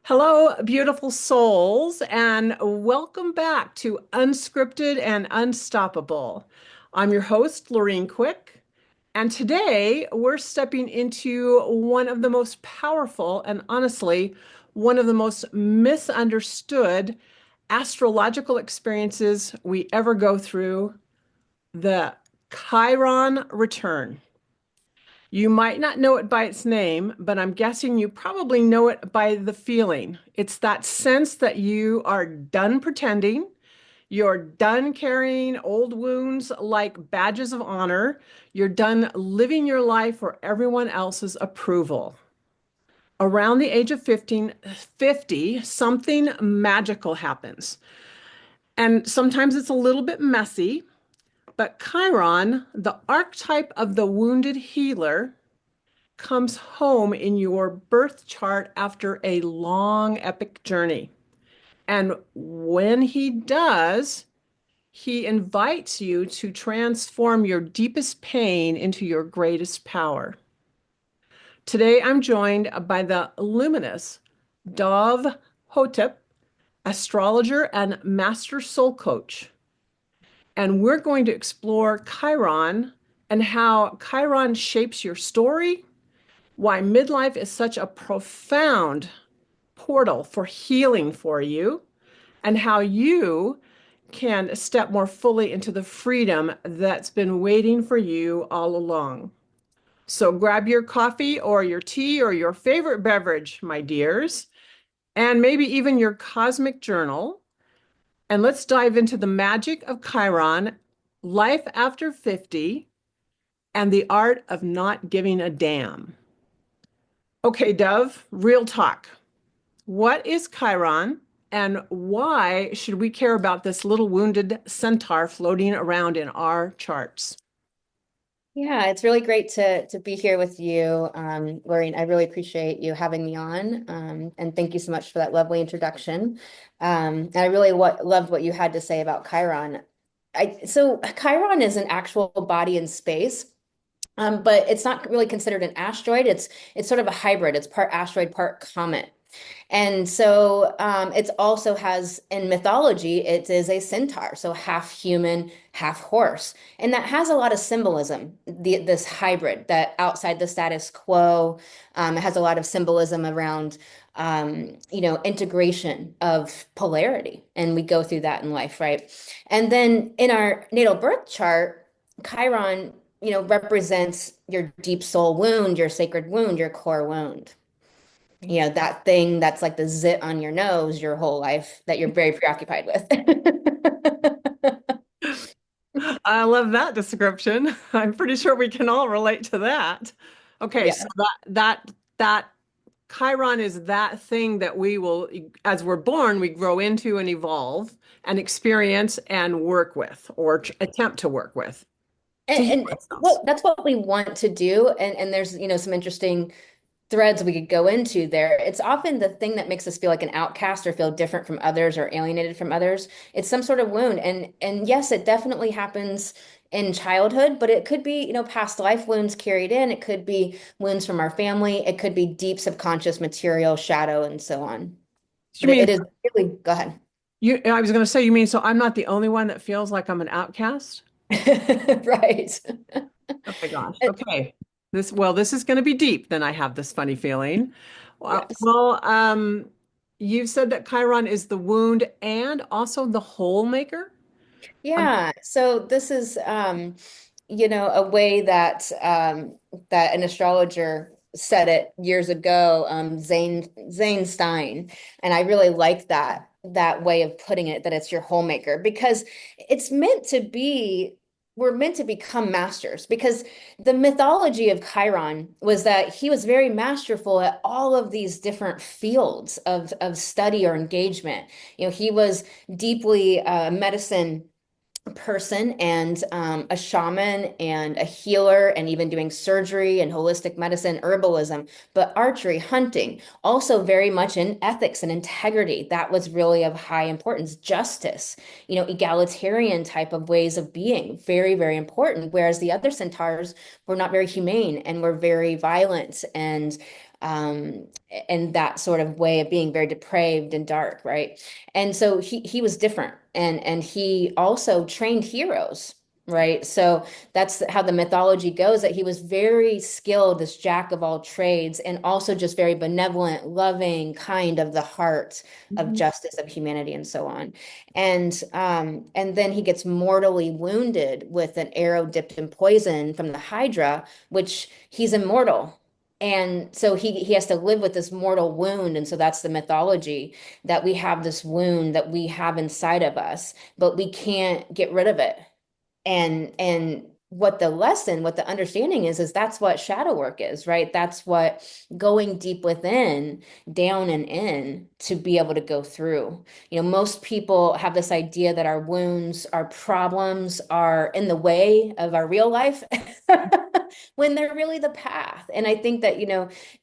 Hello, beautiful souls, and welcome back to Unscripted and Unstoppable. I'm your host, Lorene Quick, and today we're stepping into one of the most powerful and honestly, one of the most misunderstood astrological experiences we ever go through, the Chiron Return. You might not know it by its name, but I'm guessing you probably know it by the feeling. It's that sense that you are done pretending, you're done carrying old wounds like badges of honor, you're done living your life for everyone else's approval. Around the age of 50, something magical happens. And sometimes it's a little bit messy, but Chiron, the archetype of the wounded healer, comes home in your birth chart after a long, epic journey. And when he does, he invites you to transform your deepest pain into your greatest power. Today, I'm joined by the luminous Dove Hotep, astrologer and master soul coach. And we're going to explore Chiron and how Chiron shapes your story, why midlife is such a profound portal for healing for you, and how you can step more fully into the freedom that's been waiting for you all along. So grab your coffee or your tea or your favorite beverage, my dears, and maybe even your cosmic journal. And let's dive into the magic of Chiron, life after 50, and the art of not giving a damn. Okay, Dove, real talk. What is Chiron and why should we care about this little wounded centaur floating around in our charts? Yeah, it's really great to be here with you, Lorraine. I really appreciate you having me on, and thank you so much for that lovely introduction. And I really loved what you had to say about Chiron. So Chiron is an actual body in space, but it's not really considered an asteroid. It's sort of a hybrid. It's part asteroid, part comet. And so it also has in mythology, it is a centaur, so half human, half horse. And that has a lot of symbolism, this hybrid that outside the status quo, it has a lot of symbolism around, integration of polarity. And we go through that in life, right? And then in our natal birth chart, Chiron, represents your deep soul wound, your sacred wound, your core wound. That thing that's like the zit on your nose your whole life that you're very preoccupied with. I love that description. I'm pretty sure we can all relate to that. Okay, so Yeah. that Chiron is that thing that we will, as we're born, we grow into and evolve and experience and work with or attempt to work with to heal And ourselves. that's what we want to do. And there's, some interesting threads we could go into there. It's often the thing that makes us feel like an outcast or feel different from others or alienated from others. It's some sort of wound. And yes, it definitely happens in childhood, but it could be, past life wounds carried in. It could be wounds from our family. It could be deep subconscious material, shadow, and so on. You But mean it is really, go ahead. I was going to say, you mean so I'm not the only one that feels like I'm an outcast? Right. Oh my gosh. Okay. This is going to be deep. Then I have this funny feeling. Well, Yes. well, you've said that Chiron is the wound and also the hole maker. Um, Yeah. So this is a way that an astrologer said it years ago, Zane Stein. And I really like that way of putting it, that it's your homemaker, because it's meant to be, we're meant to become masters, because the mythology of Chiron was that he was very masterful at all of these different fields of study or engagement. He was deeply medicine person and a shaman and a healer and even doing surgery and holistic medicine, herbalism, but archery, hunting, also very much in ethics and integrity. That was really of high importance. Justice, egalitarian type of ways of being, very, very important. Whereas the other centaurs were not very humane and were very violent and um, and that sort of way of being very depraved and dark, right? And so he was different, and he also trained heroes. Right. So that's how the mythology goes, that he was very skilled, this jack of all trades, and also just very benevolent, loving, kind of the heart of Mhm. justice, of humanity, and so on. And then he gets mortally wounded with an arrow dipped in poison from the Hydra, which he's immortal. And so he has to live with this mortal wound. And so that's the mythology, that we have this wound that we have inside of us, but we can't get rid of it. And what the lesson, what the understanding is that's what shadow work is, right? That's what going deep within, down and in, to be able to go through. Most people have this idea that our wounds, our problems are in the way of our real life when they're really the path. And I think that,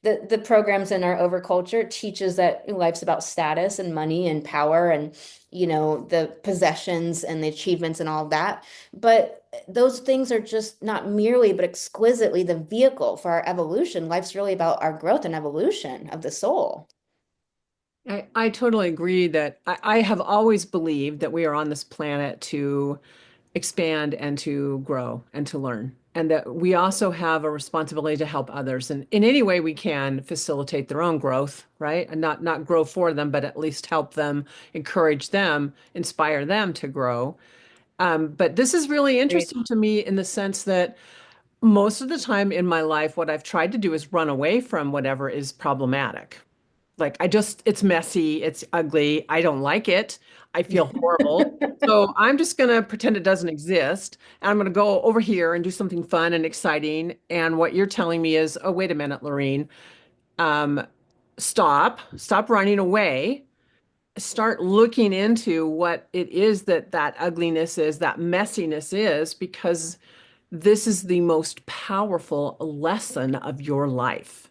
the programs in our overculture teaches that life's about status and money and power and, the possessions and the achievements and all of that. But those things are just not merely, but exquisitely the vehicle for our evolution. Life's really about our growth and evolution of the soul. I totally agree that I have always believed that we are on this planet to expand and to grow and to learn. And that we also have a responsibility to help others. And in any way we can facilitate their own growth, right? And not grow for them, but at least help them, encourage them, inspire them to grow. But this is really Agreed. interesting to me in the sense that most of the time in my life, what I've tried to do is run away from whatever is problematic. Like it's messy, it's ugly, I don't like it, I feel horrible. So I'm just gonna pretend it doesn't exist, and I'm gonna go over here and do something fun and exciting. And what you're telling me is, oh, wait a minute, Lorene, um, stop running away. Start looking into what it is that ugliness is, that messiness is, because this is the most powerful lesson of your life.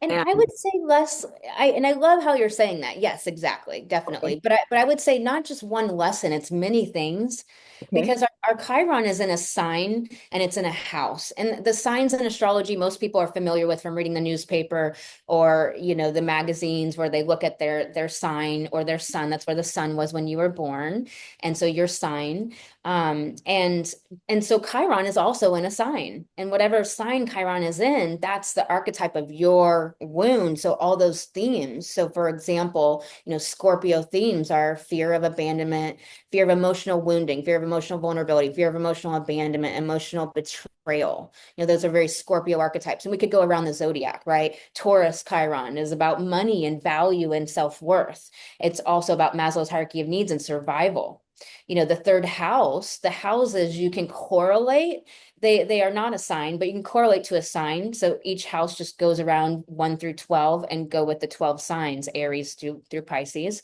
And And I would say less, I love how you're saying that. Yes, exactly, okay, definitely. But I would say not just one lesson, it's many things, okay. because our Chiron is in a sign and it's in a house. And the signs in astrology, most people are familiar with from reading the newspaper or, the magazines, where they look at their sign or their sun. That's where the sun was when you were born. And so your sign. Um, and and so Chiron is also in a sign. And whatever sign Chiron is in, that's the archetype of your wound. So all those themes. So for example, Scorpio themes are fear of abandonment, fear of emotional wounding, fear of emotional vulnerability, fear of emotional abandonment, emotional betrayal. Those are very Scorpio archetypes. And we could go around the zodiac, right? Taurus Chiron is about money and value and self-worth. It's also about Maslow's hierarchy of needs and survival. The third house, the houses you can correlate. They are not a sign, but you can correlate to a sign. So each house just goes around 1 through 12 and go with the 12 signs, Aries through Pisces.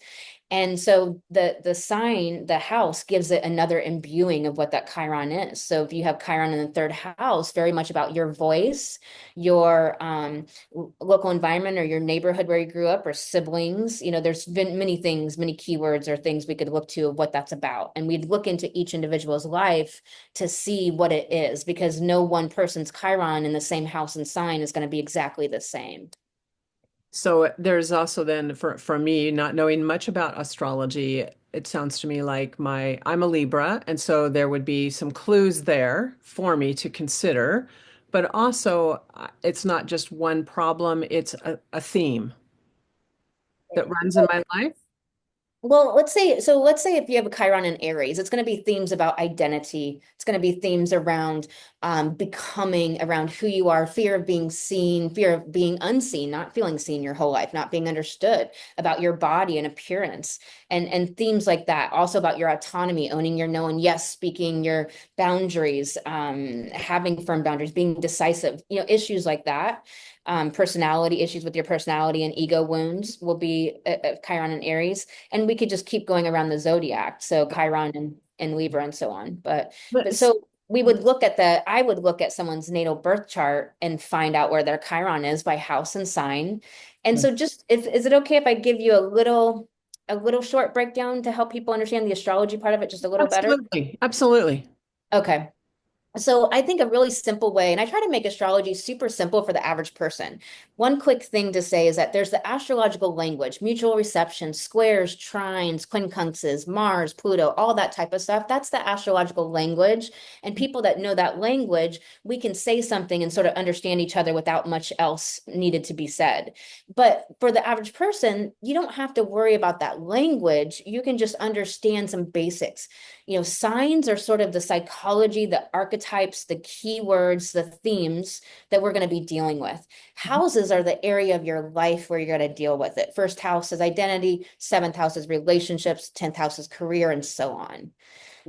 And so the sign, the house, gives it another imbuing of what that Chiron is. So if you have Chiron in the third house, very much about your voice, your local environment or your neighborhood where you grew up, or siblings. There's been many things, many keywords or things we could look to of what that's about. And we'd look into each individual's life to see what it is, because no one person's Chiron in the same house and sign is going to be exactly the same. So there's also then for me, not knowing much about astrology, it sounds to me like I'm a Libra, and so there would be some clues there for me to consider. But also, it's not just one problem, it's a theme that runs in my life. Well, let's say if you have a Chiron in Aries, it's going to be themes about identity. It's going to be themes around becoming, around who you are, fear of being seen, fear of being unseen, not feeling seen your whole life, not being understood, about your body and appearance, and themes like that. Also about your autonomy, owning your no and yes, speaking your boundaries, having firm boundaries, being decisive, issues like that. Personality issues with your personality and ego wounds will be Chiron and Aries. And we could just keep going around the zodiac. So Chiron and Libra and so on. But Let's, so I would look at someone's natal birth chart and find out where their Chiron is by house and sign. And so just if is it okay if I give you a little short breakdown to help people understand the astrology part of it just a little better? absolutely, absolutely. Okay. So I think a really simple way, and I try to make astrology super simple for the average person. One quick thing to say is that there's the astrological language, mutual reception, squares, trines, quincunxes, Mars, Pluto, all that type of stuff. That's the astrological language. And people that know that language, we can say something and sort of understand each other without much else needed to be said. But for the average person, you don't have to worry about that language. You can just understand some basics. Signs are sort of the psychology, the archetypes, the keywords, the themes that we're going to be dealing with. Houses are the area of your life where you're going to deal with it. First house is identity, seventh house is relationships, 10th house is career, and so on.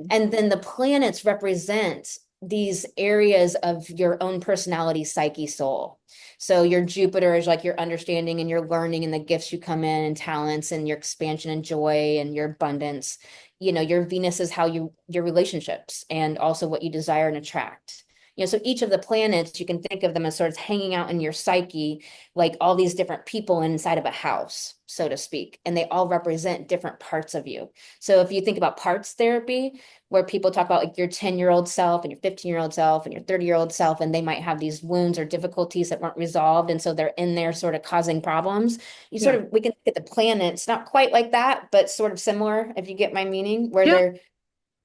And then the planets represent these areas of your own personality, psyche, soul. So your Jupiter is like your understanding and your learning and the gifts you come in and talents and your expansion and joy and your abundance. Your Venus is how your relationships and also what you desire and attract. So each of the planets, you can think of them as sort of hanging out in your psyche, like all these different people inside of a house, so to speak, and they all represent different parts of you. So if you think about parts therapy, where people talk about like your 10-year-old self and your 15-year-old self and your 30-year-old self, and they might have these wounds or difficulties that weren't resolved. And so they're in there sort of causing problems. Yeah. We can look at the planets, not quite like that, but sort of similar, if you get my meaning, where Yeah.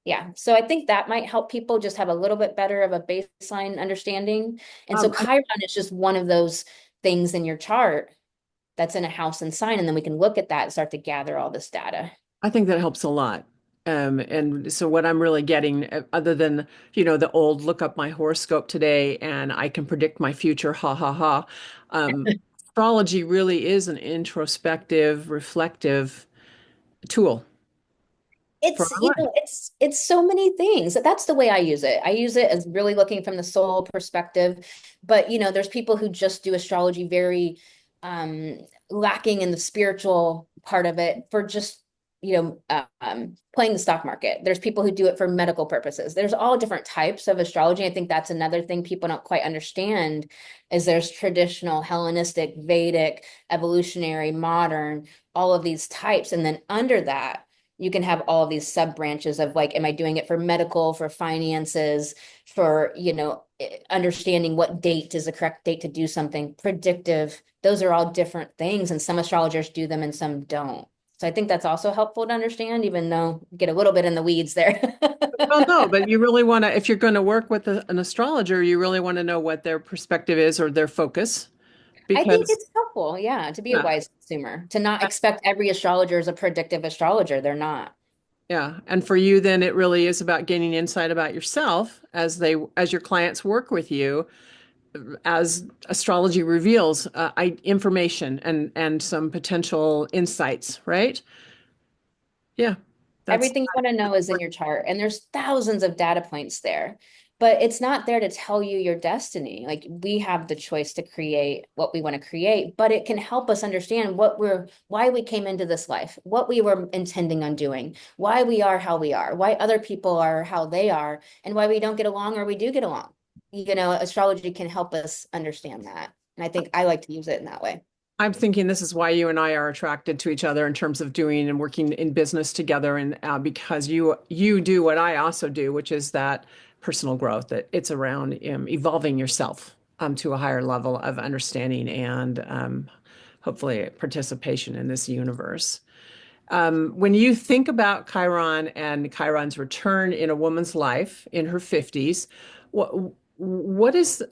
yeah. So I think that might help people just have a little bit better of a baseline understanding. And so I Chiron is just one of those things in your chart that's in a house and sign. And then we can look at that and start to gather all this data. I think that helps a lot. And so what I'm really getting, other than, the old look up my horoscope today and I can predict my future, ha ha ha. Astrology really is an introspective, reflective tool for It's, our life. it's so many things. That's the way I use it. I use it as really looking from the soul perspective. But, there's people who just do astrology very um lacking in the spiritual part of it for just, playing the stock market. There's people who do it for medical purposes. There's all different types of astrology. I think that's another thing people don't quite understand is there's traditional, Hellenistic, Vedic, evolutionary, modern, all of these types. And then under that, you can have all of these sub branches of like, am I doing it for medical, for finances, for, understanding what date is the correct date to do something, predictive. Those are all different things. And some astrologers do them and some don't. So I think that's also helpful to understand, even though get a little bit in the weeds there. Well, no, but you really want to, if you're going to work with an astrologer, you really want to know what their perspective is or their focus, I think because it's helpful, yeah, to be a yeah, wise consumer, to not expect every astrologer is a predictive astrologer. They're not. yeah. And for you, then it really is about gaining insight about yourself as your clients work with you, as astrology reveals information and some potential insights, right? Yeah, that's Everything you want to know is in your chart, and there's thousands of data points there, but it's not there to tell you your destiny. Like we have the choice to create what we want to create, but it can help us understand why we came into this life, what we were intending on doing, why we are how we are, why other people are how they are, and why we don't get along or we do get along. Astrology can help us understand that. And I think I like to use it in that way. I'm thinking this is why you and I are attracted to each other in terms of doing and working in business together, and because you do what I also do, which is that personal growth. That it's around evolving yourself to a higher level of understanding and hopefully participation in this universe. When you think about Chiron and Chiron's return in a woman's life in her 50s, what what is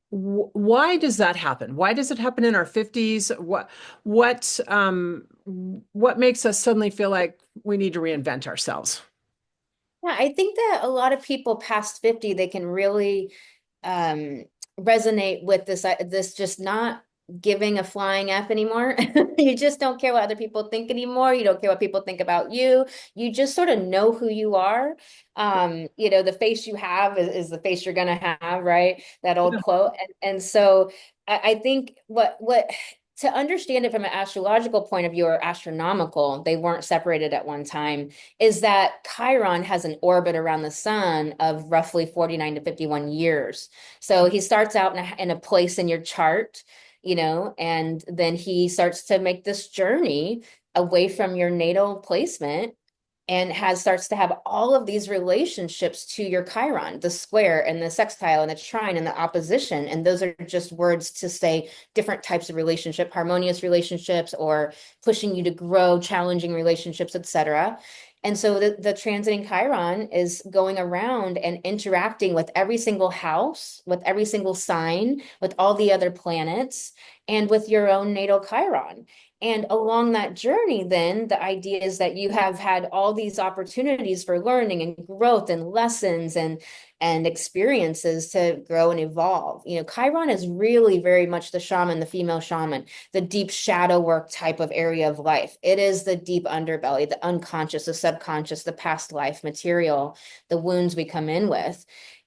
why does that happen? Why does it happen in our 50s? What makes us suddenly feel like we need to reinvent ourselves? Yeah, I think that a lot of people past 50, they can really um resonate with this just not giving a flying F anymore. You just don't care what other people think anymore. You don't care what people think about you. You just sort of know who you are. The face you have is the face you're gonna have, right? That old Yeah. quote. And so I think what to understand it from an astrological point of view or astronomical, they weren't separated at one time, is that Chiron has an orbit around the sun of roughly 49 to 51 years. So he starts out in a place in your chart, and then he starts to make this journey away from your natal placement and has starts to have all of these relationships to your Chiron, the square and the sextile and the trine and the opposition. And those are just words to say different types of relationship, harmonious relationships, or pushing you to grow, challenging relationships, etc. And so the transiting Chiron is going around and interacting with every single house, with every single sign, with all the other planets, and with your own natal Chiron. And along that journey, then the idea is that you have had all these opportunities for learning and growth and lessons and experiences to grow and evolve. You know, Chiron is really very much the shaman, the female shaman, the deep shadow work type of area of life. It is the deep underbelly, the unconscious, the subconscious, the past life material, the wounds we come in with.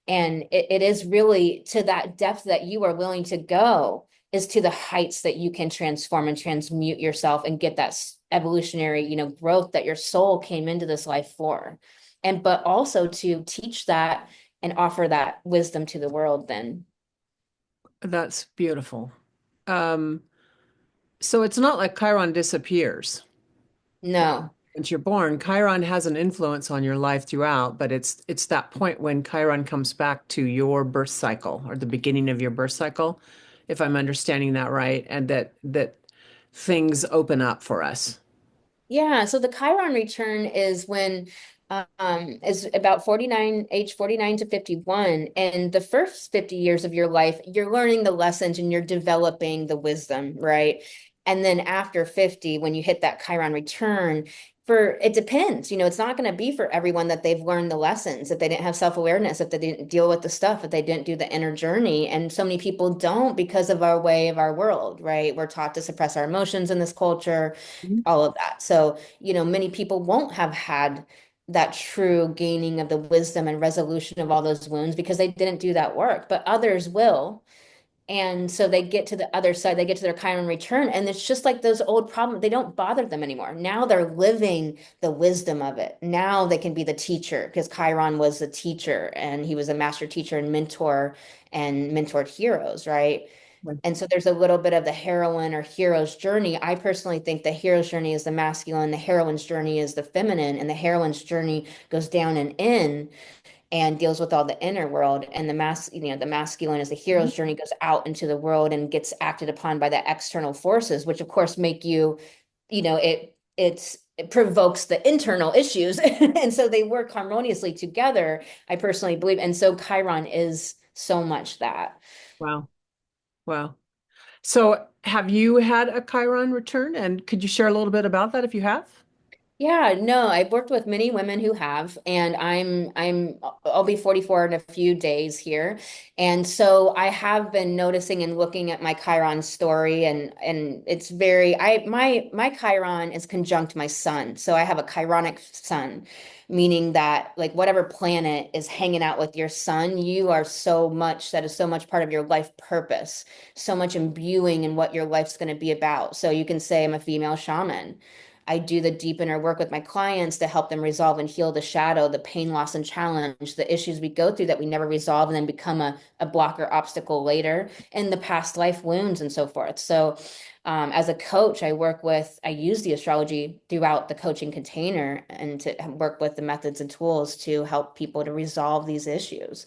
And it is really to that depth that you are willing to go is to the heights that you can transform and transmute yourself and get that evolutionary, growth that your soul came into this life for. And but also to teach that and offer that wisdom to the world then. That's beautiful. Um, so it's not like Chiron disappears. No. Once you're born, Chiron has an influence on your life throughout, but it's that point when Chiron comes back to your birth cycle or the beginning of your birth cycle, if I'm understanding that right, and that things open up for us. Yeah, so the Chiron return is when is about 49, age 49 to 51. And the first 50 years of your life, you're learning the lessons and you're developing the wisdom, right? And then after 50, when you hit that Chiron return, for it depends, it's not going to be for everyone that they've learned the lessons, if they didn't have self-awareness, if they didn't deal with the stuff, if they didn't do the inner journey. And so many people don't because of our way of our world, right? We're taught to suppress our emotions in this culture, Mhm. all of that. So, many people won't have had that true gaining of the wisdom and resolution of all those wounds because they didn't do that work, but others will. And so they get to the other side, they get to their Chiron return, and it's just like those old problems, they don't bother them anymore. Now they're living the wisdom of it. Now they can be the teacher because Chiron was the teacher and he was a master teacher and mentor and mentored heroes, right? And so there's a little bit of the heroine or hero's journey. I personally think the hero's journey is the masculine, the heroine's journey is the feminine, and the heroine's journey goes down and in and deals with all the inner world. And the masculine is the Mhm. hero's journey goes out into the world and gets acted upon by the external forces, which of course make you, it provokes the internal issues. And so they work harmoniously together, I personally believe. And so Chiron is so much that. Wow. Wow. So have you had a Chiron return? And could you share a little bit about that if you have? Yeah, no, I've worked with many women who have, and I'll be 44 in a few days here. And so I have been noticing and looking at my Chiron story and it's very my Chiron is conjunct my sun. So I have a Chironic sun, meaning that like whatever planet is hanging out with your sun, you are so much that is so much part of your life purpose, so much imbuing in what your life's going to be about. So you can say I'm a female shaman. I do the deep inner work with my clients to help them resolve and heal the shadow, the pain, loss, and challenge, the issues we go through that we never resolve and then become a blocker obstacle later, and the past life wounds and so forth. So, as a coach, I use the astrology throughout the coaching container and to work with the methods and tools to help people to resolve these issues.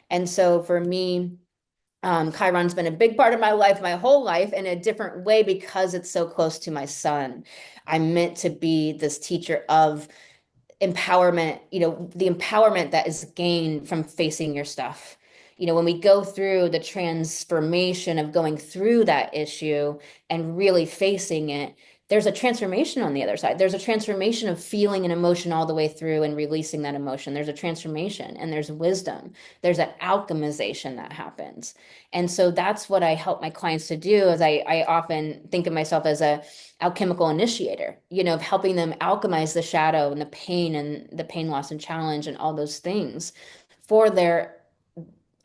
And so for me, Chiron's been a big part of my life, my whole life, in a different way because it's so close to my son. I'm meant to be this teacher of empowerment, the empowerment that is gained from facing your stuff. When we go through the transformation of going through that issue and really facing it, there's a transformation on the other side. There's a transformation of feeling an emotion all the way through and releasing that emotion. There's a transformation and there's wisdom. There's an alchemization that happens. And so that's what I help my clients to do is I often think of myself as a alchemical initiator, of helping them alchemize the shadow and the pain, loss, and challenge and all those things for their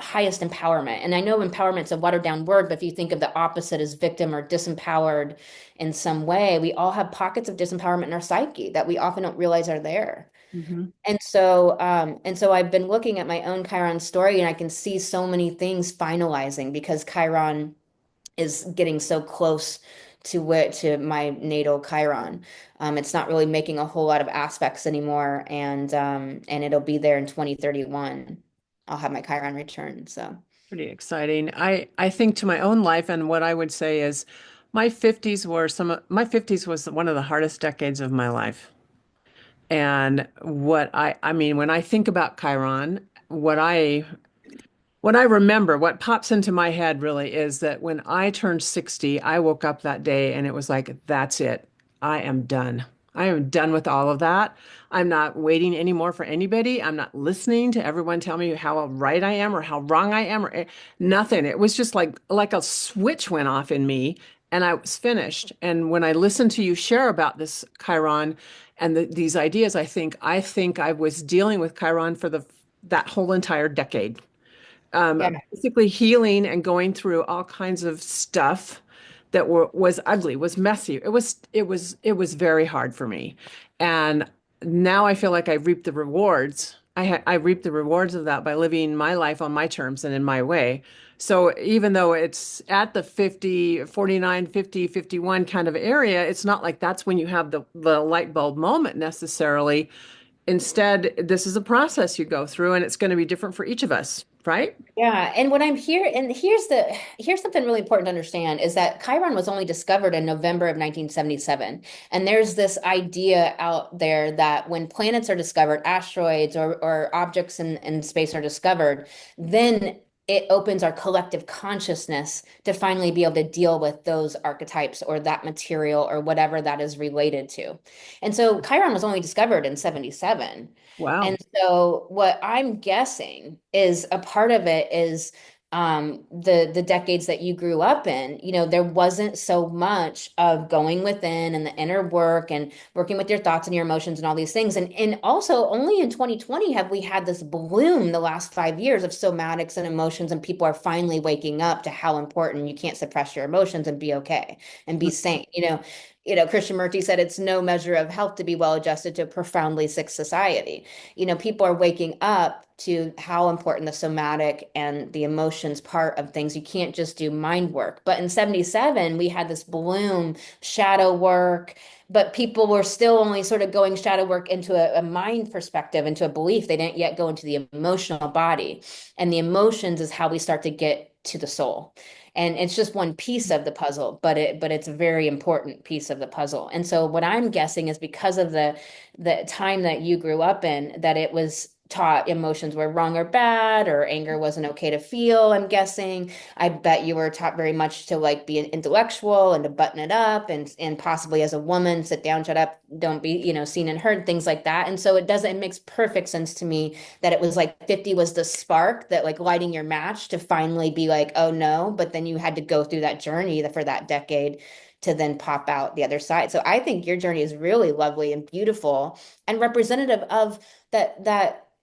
highest empowerment. And I know empowerment's a watered down word, but if you think of the opposite as victim or disempowered in some way, we all have pockets of disempowerment in our psyche that we often don't realize are there. Hmm. And so I've been looking at my own Chiron story and I can see so many things finalizing because Chiron is getting so close to my natal Chiron. It's not really making a whole lot of aspects anymore, and it'll be there in 2031. I'll have my Chiron return. So Pretty exciting. I think to my own life, and what I would say is my 50s was one of the hardest decades of my life. And I mean, when I think about Chiron, what I remember, what pops into my head really is that when I turned 60, I woke up that day and it was like, that's it. I am done. I am done with all of that. I'm not waiting anymore for anybody. I'm not listening to everyone tell me how right I am or how wrong I am or nothing. It was just like a switch went off in me and I was finished. And when I listened to you share about this Chiron and these ideas, I think I was dealing with Chiron for the that whole entire decade, yeah, basically healing and going through all kinds of stuff that was ugly, was messy. It was very hard for me. And now I feel like I reap the rewards. I reap the rewards of that by living my life on my terms and in my way. So even though it's at the 50, 49, 50, 51 kind of area, it's not like that's when you have the light bulb moment necessarily. Instead, this is a process you go through and it's going to be different for each of us, right? yeah. And when I'm here, and here's something really important to understand is that Chiron was only discovered in November of 1977. And there's this idea out there that when planets are discovered, asteroids or objects in space are discovered, then it opens our collective consciousness to finally be able to deal with those archetypes or that material or whatever that is related to. And so Chiron was only discovered in 77. And Wow. so what I'm guessing is a part of it is the decades that you grew up in, there wasn't so much of going within and the inner work and working with your thoughts and your emotions and all these things. And also only in 2020 have we had this bloom the last 5 years of somatics and emotions, and people are finally waking up to how important you can't suppress your emotions and be okay and be sane. Krishnamurti said it's no measure of health to be well adjusted to a profoundly sick society. People are waking up to how important the somatic and the emotions part of things. You can't just do mind work. But in 77, we had this bloom, shadow work, but people were still only sort of going shadow work into a mind perspective, into a belief. They didn't yet go into the emotional body. And the emotions is how we start to get to the soul. And it's just one piece of the puzzle, but it's a very important piece of the puzzle. And so what I'm guessing is because of the time that you grew up in, that it was taught emotions were wrong or bad, or anger wasn't okay to feel, I'm guessing. I bet you were taught very much to like be an intellectual and to button it up, and possibly as a woman, sit down, shut up, don't be, seen and heard, things like that. And so it makes perfect sense to me that it was like 50 was the spark that like lighting your match to finally be like, oh no, but then you had to go through that journey for that decade to then pop out the other side. So I think your journey is really lovely and beautiful and representative of that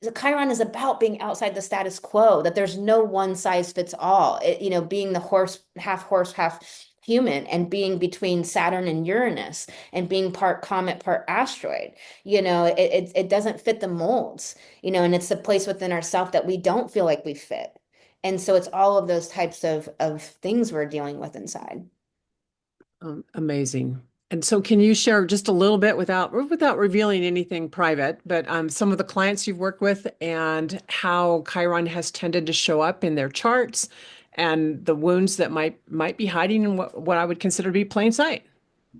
the Chiron is about being outside the status quo, that there's no one size fits all. Being the horse, half human, and being between Saturn and Uranus, and being part comet, part asteroid. It doesn't fit the molds, and it's the place within ourself that we don't feel like we fit. And so it's all of those types of things we're dealing with inside. Amazing. And so can you share just a little bit without revealing anything private, but some of the clients you've worked with and how Chiron has tended to show up in their charts and the wounds that might be hiding in what I would consider to be plain sight?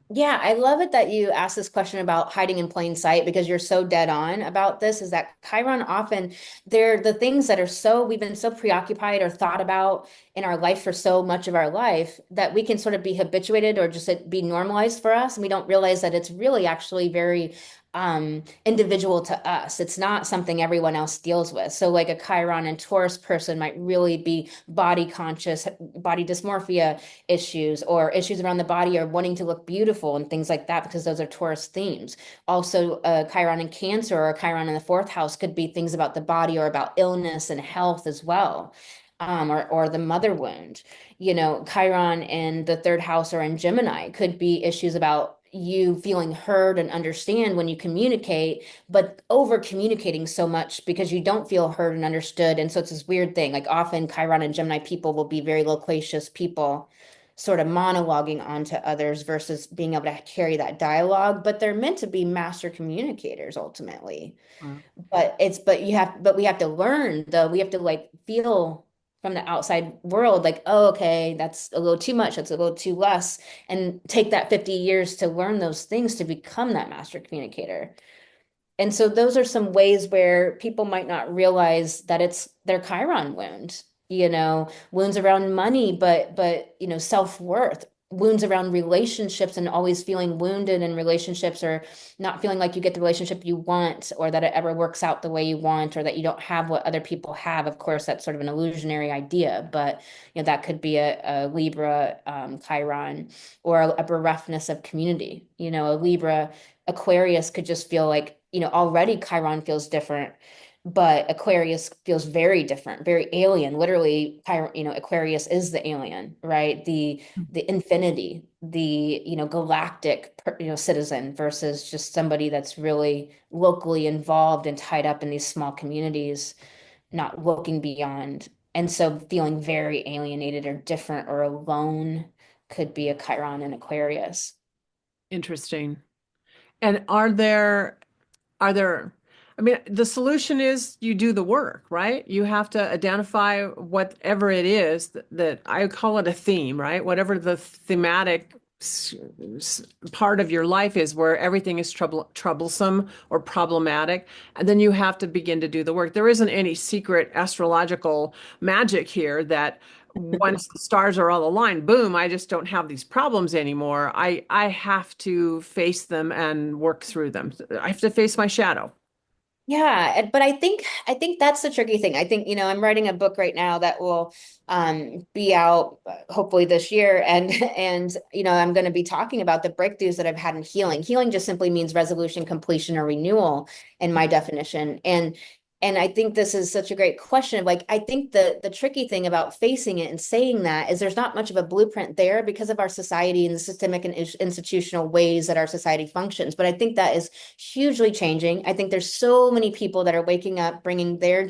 Yeah, I love it that you asked this question about hiding in plain sight, because you're so dead on about this. Is that Chiron often, they're the things that are we've been so preoccupied or thought about in our life for so much of our life that we can sort of be habituated or just it be normalized for us. And we don't realize that it's really actually very individual to us. It's not something everyone else deals with. So like a Chiron and Taurus person might really be body conscious, body dysmorphia issues, or issues around the body, or wanting to look beautiful and things like that, because those are Taurus themes. Also, Chiron in Cancer or Chiron in the fourth house could be things about the body or about illness and health as well. Or the mother wound. Chiron in the third house or in Gemini could be issues about you feeling heard and understand when you communicate, but over communicating so much because you don't feel heard and understood. And so it's this weird thing. Like often Chiron and Gemini people will be very loquacious people, sort of monologuing onto others versus being able to carry that dialogue, but they're meant to be master communicators ultimately. Wow. But we have to learn though. We have to like feel from the outside world like, oh, okay, that's a little too much, that's a little too less, and take that 50 years to learn those things to become that master communicator. And so those are some ways where people might not realize that it's their Chiron wound, wounds around money, but self-worth, wounds around relationships and always feeling wounded in relationships or not feeling like you get the relationship you want or that it ever works out the way you want or that you don't have what other people have. Of course, that's sort of an illusionary idea, but that could be a Libra Chiron or a bereftness of community. A Libra Aquarius could just feel like, already Chiron feels different, but Aquarius feels very different, very alien. Literally, Chiron, Aquarius is the alien, right? The infinity, the, galactic, citizen versus just somebody that's really locally involved and tied up in these small communities, not looking beyond. And so feeling very alienated or different or alone could be a Chiron in Aquarius. Interesting. And are there, I mean, the solution is you do the work, right? You have to identify whatever it is that I call it a theme, right? Whatever the thematic part of your life is where everything is troublesome or problematic. And then you have to begin to do the work. There isn't any secret astrological magic here that once the stars are all aligned, boom, I just don't have these problems anymore. I have to face them and work through them. I have to face my shadow. But I think that's the tricky thing. I think, I'm writing a book right now that will be out hopefully this year and I'm going to be talking about the breakthroughs that I've had in healing. Healing just simply means resolution, completion, or renewal in my definition. And I think this is such a great question of like, I think the tricky thing about facing it and saying that is there's not much of a blueprint there because of our society and the systemic and institutional ways that our society functions. But I think that is hugely changing. I think there's so many people that are waking up, bringing their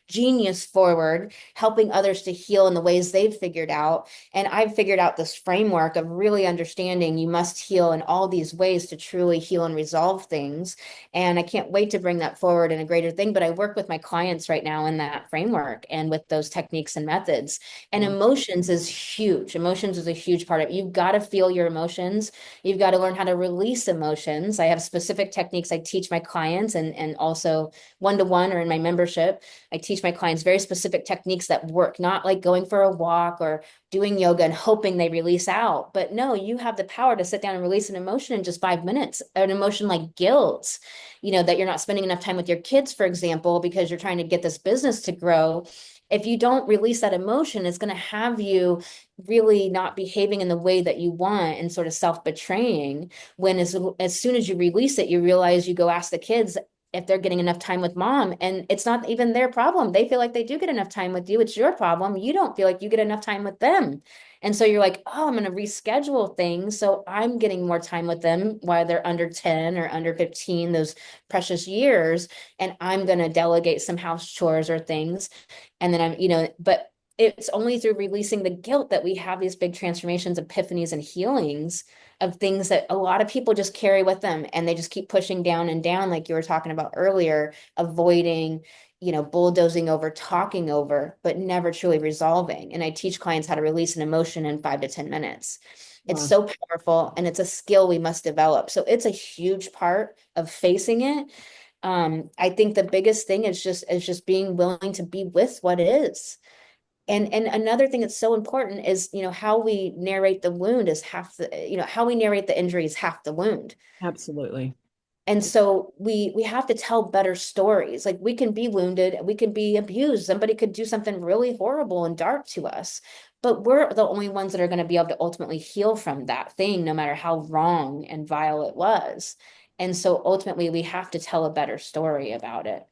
genius forward, helping others to heal in the ways they've figured out. And I've figured out this framework of really understanding you must heal in all these ways to truly heal and resolve things. And I can't wait to bring that forward in a greater thing. But I work with my clients right now in that framework and with those techniques and methods. And emotions is huge. Emotions is a huge part of it. You've got to feel your emotions. You've got to learn how to release emotions. I have specific techniques I teach my clients and also one-to-one or in my membership. I teach my clients very specific techniques that work, not like going for a walk or doing yoga and hoping they release out. But no, you have the power to sit down and release an emotion in just 5 minutes, an emotion like guilt, that you're not spending enough time with your kids, for example, because you're trying to get this business to grow. If you don't release that emotion, it's going to have you really not behaving in the way that you want and sort of self-betraying. When as soon as you release it, you realize you go ask the kids if they're getting enough time with mom, and it's not even their problem. They feel like they do get enough time with you. It's your problem. You don't feel like you get enough time with them. And so you're like, oh, I'm going to reschedule things. So I'm getting more time with them while they're under 10 or under 15, those precious years. And I'm going to delegate some house chores or things. And then but it's only through releasing the guilt that we have these big transformations, epiphanies, and healings of things that a lot of people just carry with them. And they just keep pushing down and down, like you were talking about earlier, avoiding, bulldozing over, talking over, but never truly resolving. And I teach clients how to release an emotion in 5 to 10 minutes. It's Wow. so powerful and it's a skill we must develop. So it's a huge part of facing it. I think the biggest thing is just being willing to be with what is. And another thing that's so important is, how we narrate the wound is half the, how we narrate the injury is half the wound. Absolutely. And so we have to tell better stories. Like we can be wounded, we can be abused. Somebody could do something really horrible and dark to us, but we're the only ones that are going to be able to ultimately heal from that thing, no matter how wrong and vile it was. And so ultimately we have to tell a better story about it.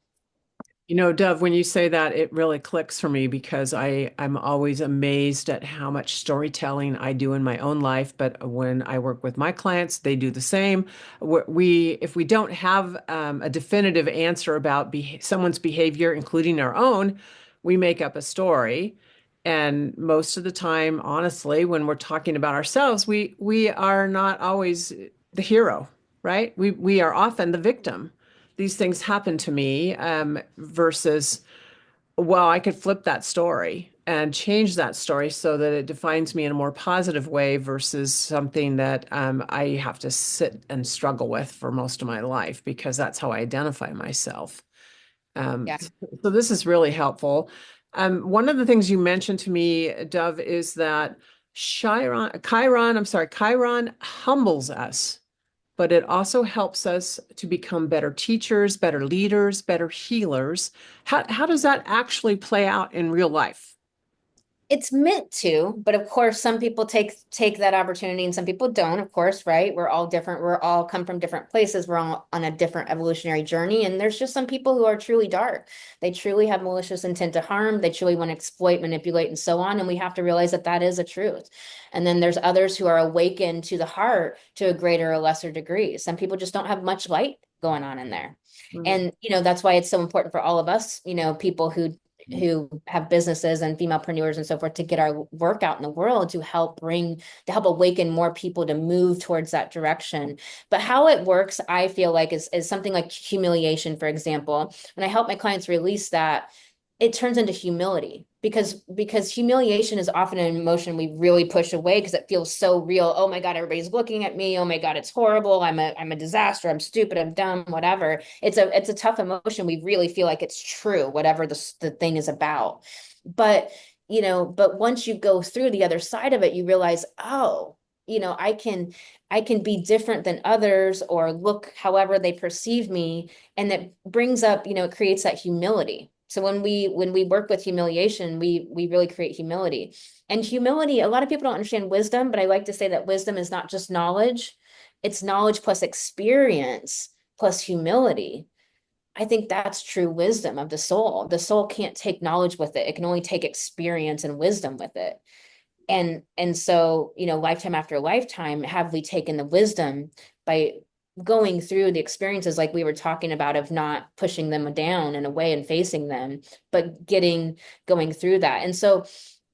Dove, when you say that, it really clicks for me because I'm always amazed at how much storytelling I do in my own life. But when I work with my clients, they do the same. If we don't have a definitive answer about someone's behavior, including our own, we make up a story. And most of the time, honestly, when we're talking about ourselves, we are not always the hero, right? We are often the victim. These things happen to me, versus, well, I could flip that story and change that story so that it defines me in a more positive way versus something that I have to sit and struggle with for most of my life because that's how I identify myself. Yeah. So this is really helpful. One of the things you mentioned to me, Dove, is that Chiron humbles us, but it also helps us to become better teachers, better leaders, better healers. How does that actually play out in real life? It's meant to, but of course, some people take that opportunity and some people don't, of course, right? We're all different. We're all come from different places. We're all on a different evolutionary journey. And there's just some people who are truly dark. They truly have malicious intent to harm. They truly want to exploit, manipulate, and so on. And we have to realize that that is a truth. And then there's others who are awakened to the heart to a greater or lesser degree. Some people just don't have much light going on in there. Mhm. And, that's why it's so important for all of us, people who have businesses and femalepreneurs and so forth to get our work out in the world to help awaken more people to move towards that direction. But how it works, I feel like is something like humiliation, for example. When I help my clients release that, it turns into humility because humiliation is often an emotion we really push away because it feels so real. Oh my God, everybody's looking at me. Oh my God, it's horrible. I'm a disaster. I'm stupid. I'm dumb, whatever. It's a tough emotion. We really feel like it's true, whatever the thing is about. But but once you go through the other side of it, you realize, oh, I can be different than others or look however they perceive me. And that brings up, it creates that humility. So when we work with humiliation, we really create humility. And humility, a lot of people don't understand wisdom, but I like to say that wisdom is not just knowledge, it's knowledge plus experience plus humility. I think that's true wisdom of the soul. The soul can't take knowledge with it. It can only take experience and wisdom with it. And so, lifetime after lifetime, have we taken the wisdom by going through the experiences like we were talking about of not pushing them down and away and facing them, but going through that. And so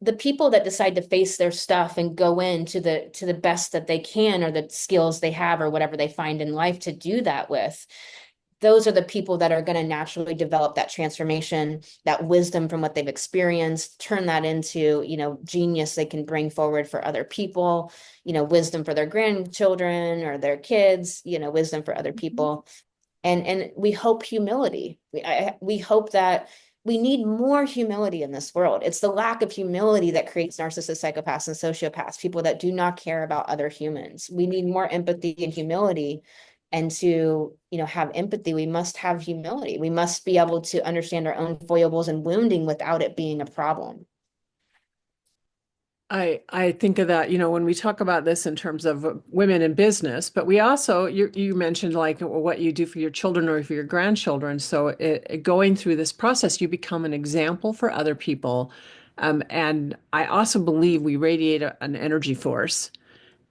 the people that decide to face their stuff and go into the best that they can or the skills they have or whatever they find in life to do that with, those are the people that are going to naturally develop that transformation, that wisdom from what they've experienced, turn that into, genius they can bring forward for other people, wisdom for their grandchildren or their kids, wisdom for other people. And we hope humility. We hope that we need more humility in this world. It's the lack of humility that creates narcissists, psychopaths, and sociopaths, people that do not care about other humans. We need more empathy and humility. And to, have empathy, we must have humility. We must be able to understand our own foibles and wounding without it being a problem. I think of that, when we talk about this in terms of women in business, but we also, you mentioned like what you do for your children or for your grandchildren. So going through this process, you become an example for other people. And I also believe we radiate an energy force,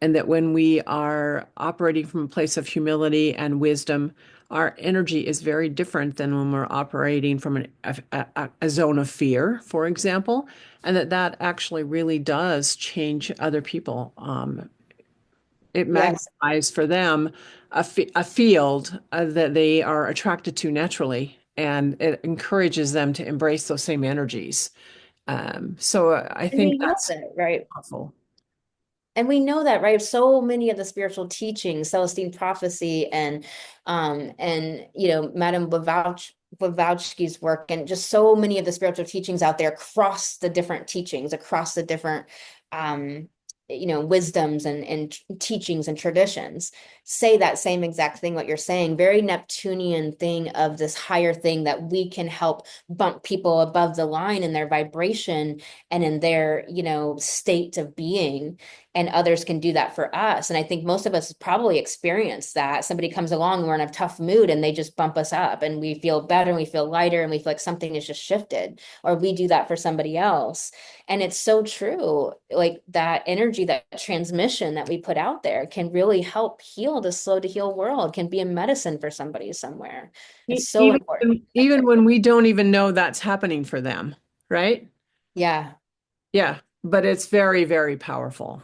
and that when we are operating from a place of humility and wisdom, our energy is very different than when we're operating from a zone of fear, for example, and that actually really does change other people. It Yes. magnifies for them a field that they are attracted to naturally, and it encourages them to embrace those same energies. So I And think we know that's that, right? helpful. And we know that, right? So many of the spiritual teachings, Celestine prophecy and Madame Blavatsky's work, and just so many of the spiritual teachings out there across the different teachings, across the different um, wisdoms and teachings and traditions say that same exact thing, what you're saying, very Neptunian thing of this higher thing that we can help bump people above the line in their vibration and in their, state of being, and others can do that for us. And I think most of us probably experience that. Somebody comes along, we're in a tough mood, and they just bump us up, and we feel better, and we feel lighter, and we feel like something has just shifted, or we do that for somebody else. And it's so true. Like that energy, that transmission that we put out there can really help heal the slow to heal world, can be a medicine for somebody somewhere. It's so important. Even when we don't even know that's happening for them, right? Yeah. Yeah, but it's very, very powerful.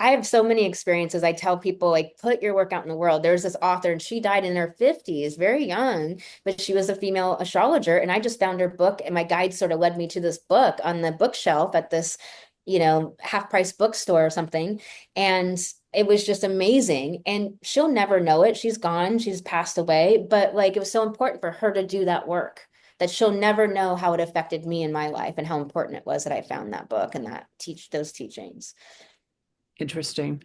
I have so many experiences. I tell people, like, put your work out in the world. There's this author, and she died in her 50s, very young, but she was a female astrologer. And I just found her book, and my guide sort of led me to this book on the bookshelf at this, half price bookstore or something. And it was just amazing. And she'll never know it. She's gone, she's passed away. But like, it was so important for her to do that work that she'll never know how it affected me in my life and how important it was that I found that book and that teach those teachings. Interesting.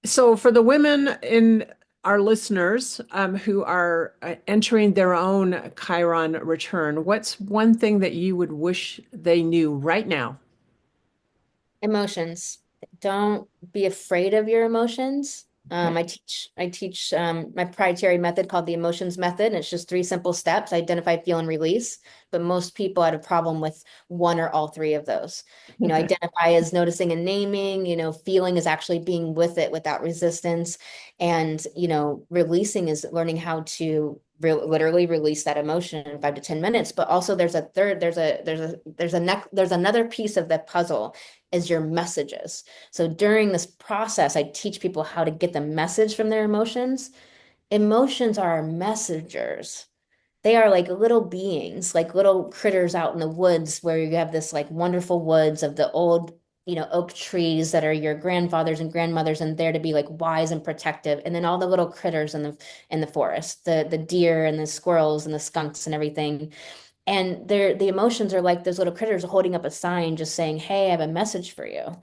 So, for the women in our listeners who are entering their own Chiron return, what's one thing that you would wish they knew right now? Emotions. Don't be afraid of your emotions. Okay. I teach my proprietary method called the emotions method, and it's just three simple steps: identify, feel, and release. But most people have a problem with one or all three of those. Identify is noticing and naming, feeling is actually being with it without resistance. And, releasing is learning how to literally release that emotion in 5 to 10 minutes. But also there's a third, there's another piece of the puzzle is your messages. So during this process, I teach people how to get the message from their emotions. Emotions are our messengers. They are like little beings, like little critters out in the woods where you have this like wonderful woods of the old, oak trees that are your grandfathers and grandmothers and there to be like wise and protective. And then all the little critters in the forest, the deer and the squirrels and the skunks and everything. And the emotions are like those little critters holding up a sign just saying, "Hey, I have a message for you."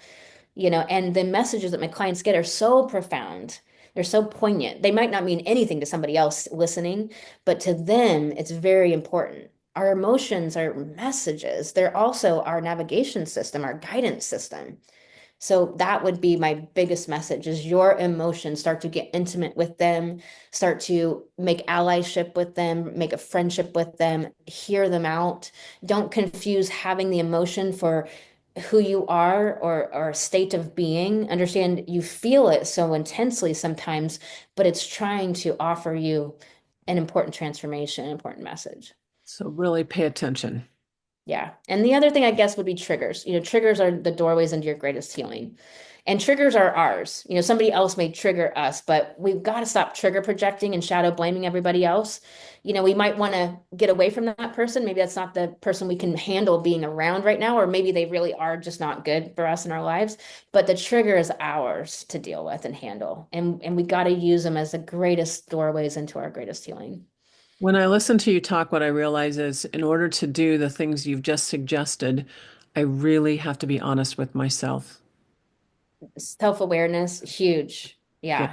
And the messages that my clients get are so profound. They're so poignant. They might not mean anything to somebody else listening, but to them, it's very important. Our emotions are messages. They're also our navigation system, our guidance system. So that would be my biggest message is your emotions, start to get intimate with them, start to make allyship with them, make a friendship with them, hear them out. Don't confuse having the emotion for who you are or a state of being. Understand you feel it so intensely sometimes, but it's trying to offer you an important transformation, an important message. So, really pay attention. Yeah. And the other thing I guess would be triggers. Triggers are the doorways into your greatest healing. And triggers are ours. Somebody else may trigger us, but we've got to stop trigger projecting and shadow blaming everybody else. We might want to get away from that person. Maybe that's not the person we can handle being around right now, or maybe they really are just not good for us in our lives. But the trigger is ours to deal with and handle. And we got to use them as the greatest doorways into our greatest healing. When I listen to you talk, what I realize is in order to do the things you've just suggested, I really have to be honest with myself. Self-awareness, huge. Yeah. Yeah.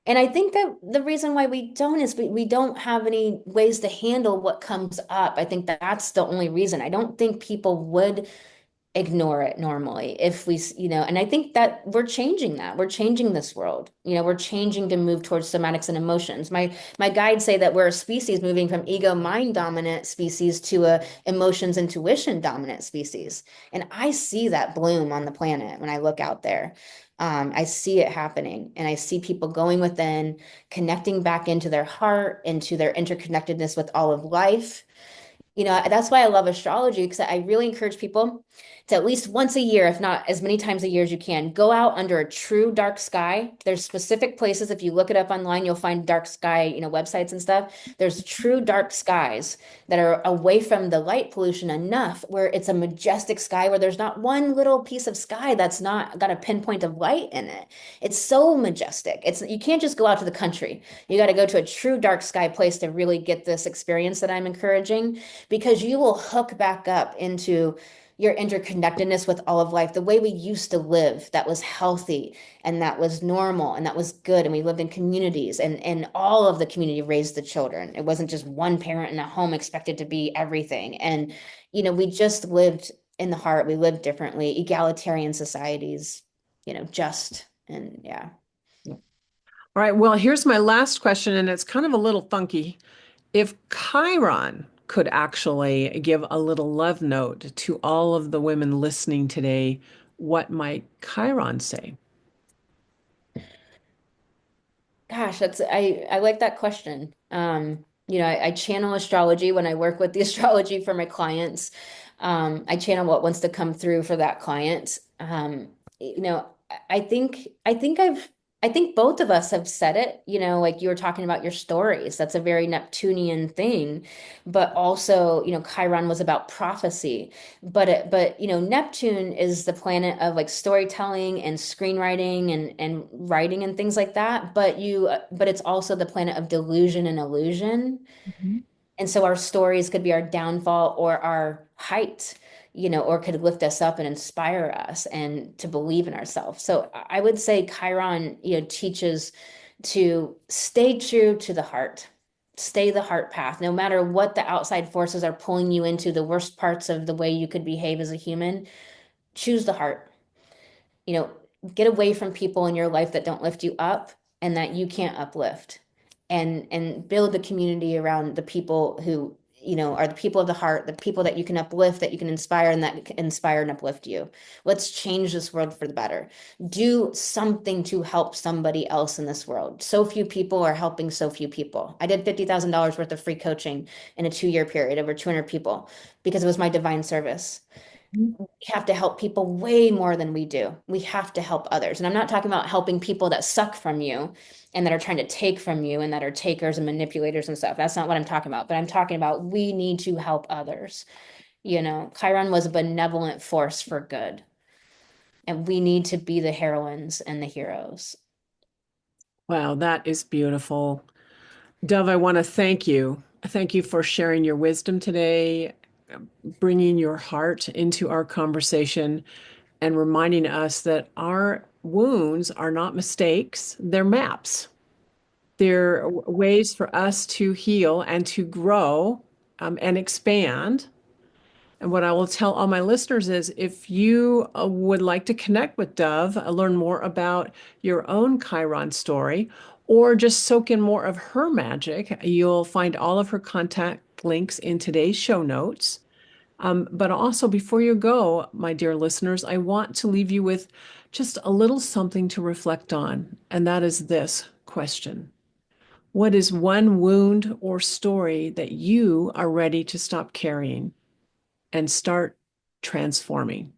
And I think that the reason why we don't is we don't have any ways to handle what comes up. I think that's the only reason. I don't think people would ignore it normally if and I think that we're changing that. We're changing this world. We're changing to move towards somatics and emotions. My guides say that we're a species moving from ego mind dominant species to a emotions intuition dominant species. And I see that bloom on the planet when I look out there. I see it happening and I see people going within, connecting back into their heart, into their interconnectedness with all of life. That's why I love astrology because I really encourage people to at least once a year, if not as many times a year as you can, go out under a true dark sky. There's specific places, if you look it up online, you'll find dark sky, websites and stuff. There's true dark skies that are away from the light pollution enough where it's a majestic sky where there's not one little piece of sky that's not got a pinpoint of light in it. It's so majestic. You can't just go out to the country. You got to go to a true dark sky place to really get this experience that I'm encouraging because you will hook back up into your interconnectedness with all of life, the way we used to live that was healthy and that was normal and that was good. And we lived in communities and all of the community raised the children. It wasn't just one parent in a home expected to be everything. And, we just lived in the heart. We lived differently, egalitarian societies, just and yeah. All right. Well, here's my last question, and it's kind of a little funky. If Chiron could actually give a little love note to all of the women listening today, what might Chiron say? Gosh, I like that question. I channel astrology when I work with the astrology for my clients. I channel what wants to come through for that client. You know, I think both of us have said it, like you were talking about your stories. That's a very Neptunian thing, but also, Chiron was about prophecy. But Neptune is the planet of like storytelling and screenwriting and writing and things like that. But it's also the planet of delusion and illusion. Mhm. And so our stories could be our downfall or our height, or could lift us up and inspire us and to believe in ourselves. So I would say Chiron, teaches to stay true to the heart, stay the heart path, no matter what the outside forces are pulling you into the worst parts of the way you could behave as a human, choose the heart. you know, get away from people in your life that don't lift you up and that you can't uplift, and build the community around the people who, are the people of the heart, the people that you can uplift, that you can inspire, and that can inspire and uplift you. Let's change this world for the better. Do something to help somebody else in this world. So few people are helping so few people. I did $50,000 worth of free coaching in a 2-year period, over 200 people, because it was my divine service. We have to help people way more than we do. We have to help others. And I'm not talking about helping people that suck from you and that are trying to take from you and that are takers and manipulators and stuff. That's not what I'm talking about. But I'm talking about we need to help others. Chiron was a benevolent force for good. And we need to be the heroines and the heroes. Wow, that is beautiful. Dove, I want to thank you. Thank you for sharing your wisdom today, bringing your heart into our conversation, and reminding us that our wounds are not mistakes, they're maps. They're ways for us to heal and to grow and expand. And what I will tell all my listeners is if you would like to connect with Dove, learn more about your own Chiron story, or just soak in more of her magic, you'll find all of her contact links in today's show notes. But also, before you go, my dear listeners, I want to leave you with just a little something to reflect on. And that is this question: what is one wound or story that you are ready to stop carrying and start transforming?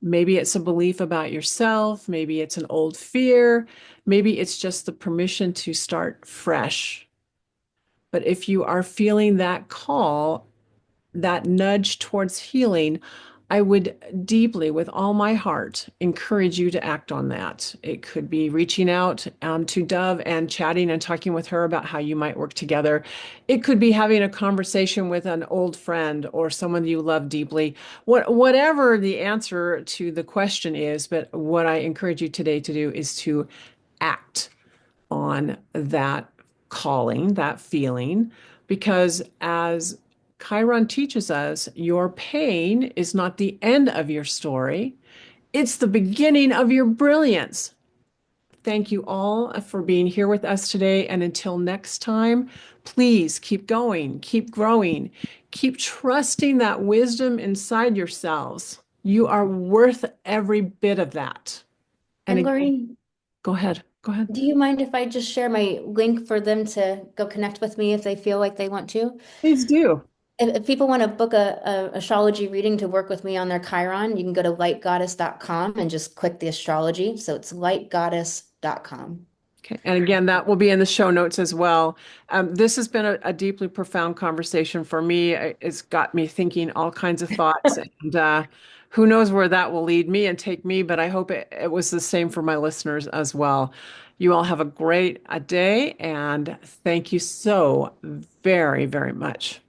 Maybe it's a belief about yourself, maybe it's an old fear, maybe it's just the permission to start fresh. But if you are feeling that call, that nudge towards healing, I would deeply, with all my heart, encourage you to act on that. It could be reaching out to Dove and chatting and talking with her about how you might work together. It could be having a conversation with an old friend or someone you love deeply. Whatever the answer to the question is, but what I encourage you today to do is to act on that calling, that feeling, because as Chiron teaches us, your pain is not the end of your story, it's the beginning of your brilliance. Thank you all for being here with us today. And until next time, please keep going, keep growing, keep trusting that wisdom inside yourselves. You are worth every bit of that. And And again, Lorraine, go ahead, go ahead. do you mind if I just share my link for them to go connect with me if they feel like they want to? Please do. If people want to book a astrology reading to work with me on their Chiron, you can go to lightgoddess.com and just click the astrology. So it's lightgoddess.com. Okay. And again, that will be in the show notes as well. This has been a deeply profound conversation for me. It's got me thinking all kinds of thoughts, and who knows where that will lead me and take me, but I hope it was the same for my listeners as well. You all have a great day, and thank you so very, very much.